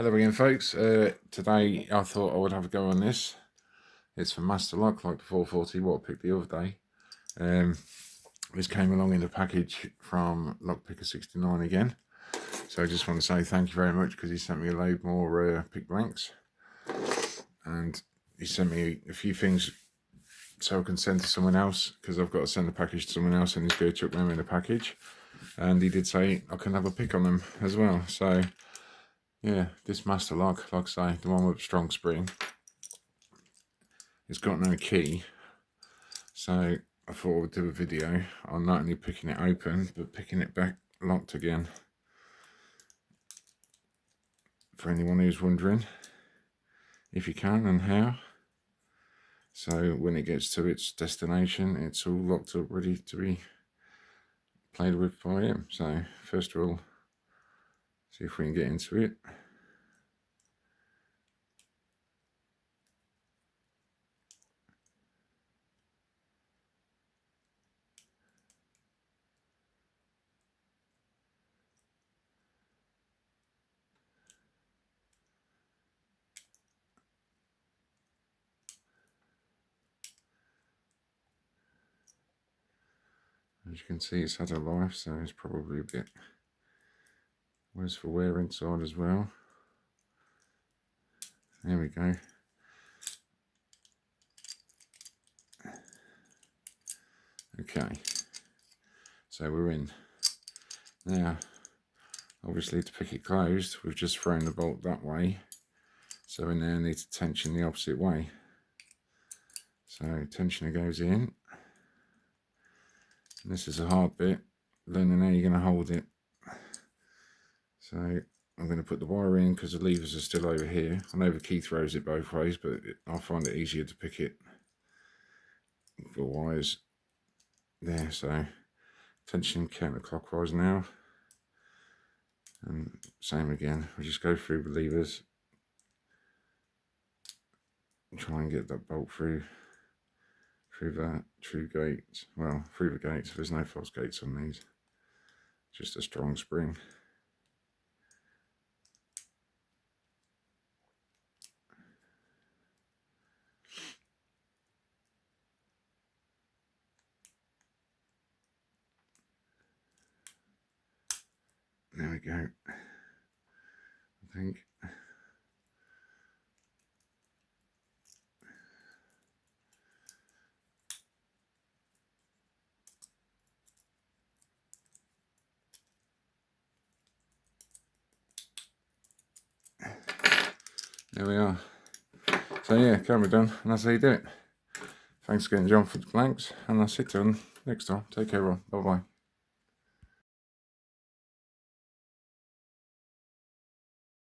Hello again, folks. Today I thought I would have a go on this. It's from Masterlock, like the 440 what I picked the other day. This came along in a package from Lockpicker69 again. So I just want to say thank you very much, because he sent me a load more pick blanks. And he sent me a few things so I can send to someone else, because I've got to send the package to someone else and he's going to chuck them in the package. And he did say I can have a pick on them as well. So yeah, this Masterlock, like I say, the one with strong spring, it's got no key. So I thought I would do a video on not only picking it open, but picking it back locked again. For anyone who's wondering if you can and how. So when it gets to its destination, it's all locked up, ready to be played with by him. So first we'll see if we can get into it. As you can see, it's had a life, so it's probably a bit worse for wear inside as well. There we go. Okay, so we're in. Now, obviously to pick it closed, we've just thrown the bolt that way. So we now need to tension the opposite way. So tensioner goes in. And this is a hard bit, learning how you're going to hold it. So I'm going to put the wire in, because the levers are still over here. I know the key throws it both ways, but I find it easier to pick it with the wires there. So tension counterclockwise now. And same again, we just go through the levers and try and get that bolt through the gates. Well, through the gates. There's no false gates on these, just a strong spring. There we go. I think. There we are. So yeah, camera done, and that's how you do it. Thanks again, John, for the blanks, and I'll see you next time. Take care, everyone. Bye bye.